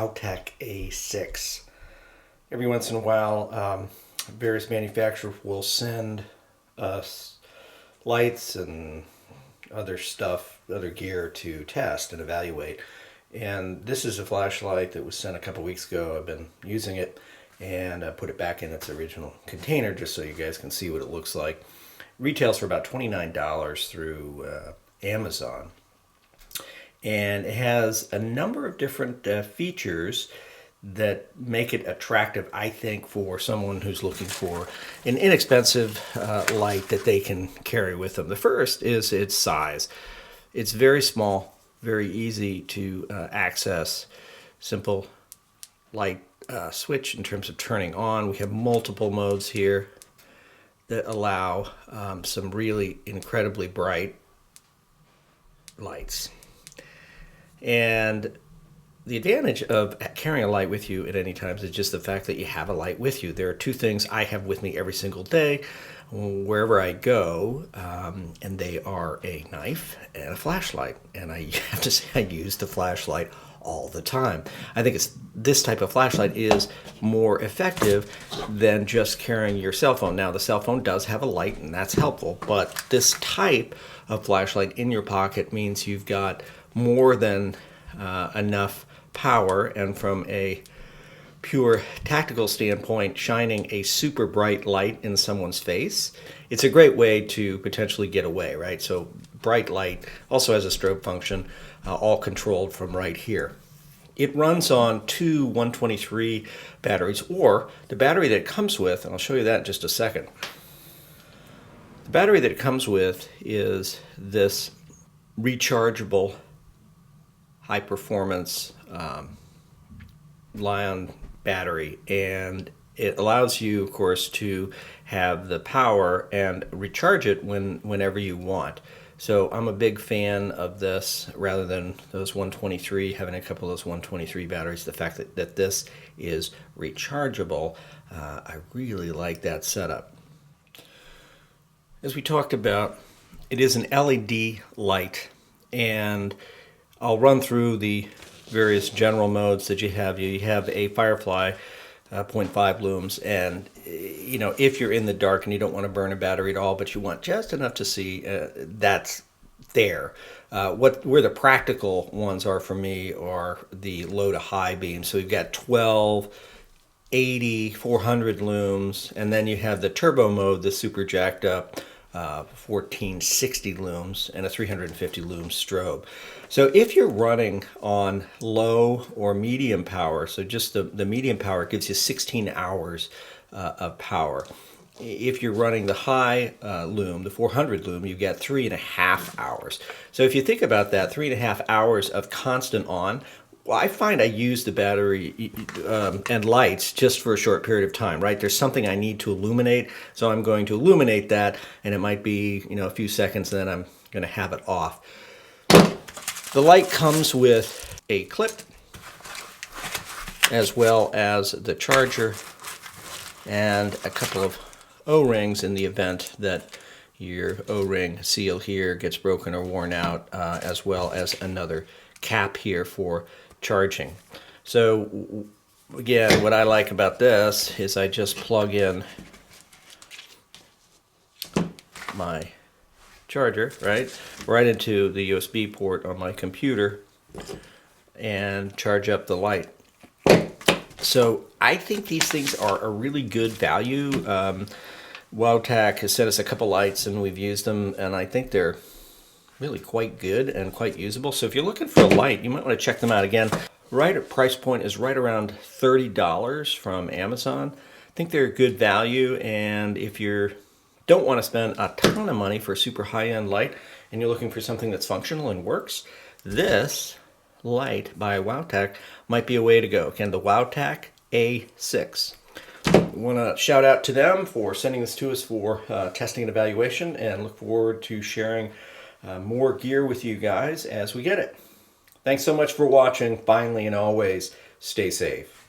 WOWTAC A6. Every once in a while, various manufacturers will send us lights and other stuff, other gear to test and evaluate. And this is a flashlight that was sent a couple weeks ago. I've been using it and I put it back in its original container just so you guys can see what it looks like. Retails for about $29 through Amazon. And it has a number of different features that make it attractive, I think, for someone who's looking for an inexpensive light that they can carry with them. The first is its size. It's very small, very easy to access, simple light switch in terms of turning on. We have multiple modes here that allow some really incredibly bright lights. And the advantage of carrying a light with you at any time is just the fact that you have a light with you. There are two things I have with me every single day wherever I go, and they are a knife and a flashlight. And I have to say I use the flashlight all the time. I think this type of flashlight is more effective than just carrying your cell phone. Now, the cell phone does have a light, and that's helpful, but this type of flashlight in your pocket means you've got more than enough power, and from a pure tactical standpoint, shining a super bright light in someone's face, it's a great way to potentially get away, right? So bright light also has a strobe function, all controlled from right here. It runs on two 123 batteries, or the battery that it comes with, and I'll show you that in just a second. The battery that it comes with is this rechargeable high performance Li-ion battery, and it allows you, of course, to have the power and recharge it whenever you want. So I'm a big fan of this rather than those 123, having a couple of those 123 batteries. The fact that this is rechargeable, I really like that setup. As we talked about, it is an LED light, and I'll run through the various general modes that you have. You have a Firefly 0.5 looms, and you know, if you're in the dark and you don't want to burn a battery at all, but you want just enough to see, that's there. Where the practical ones are for me are the low to high beams. So you've got 12, 80, 400 looms, and then you have the turbo mode, the super jacked up 1460 looms and a 350 lume strobe. So if you're running on low or medium power, so just the medium power gives you 16 hours of power. If you're running the high loom, the 400 loom, you get 3.5 hours. So if you think about that, 3.5 hours of constant on, well, I find I use the battery and lights just for a short period of time, right? There's something I need to illuminate, so I'm going to illuminate that, and it might be, you know, a few seconds, and then I'm going to have it off. The light comes with a clip, as well as the charger, and a couple of O-rings in the event that your O-ring seal here gets broken or worn out, as well as another cap here for charging. So again, what I like about this is I just plug in my charger right into the USB port on my computer and charge up the light. So I think these things are a really good value. WOWTAC has sent us a couple lights and we've used them, and I think they're really quite good and quite usable. So if you're looking for a light, you might want to check them out. Again, price point is right around $30 from Amazon. I think they're a good value, and if you don't want to spend a ton of money for a super high-end light and you're looking for something that's functional and works, this light by WOWTAC might be a way to go. Again, the WOWTAC A6. I want to shout out to them for sending this to us for testing and evaluation, and look forward to sharing more gear with you guys as we get it. Thanks so much for watching. Finally and always, stay safe.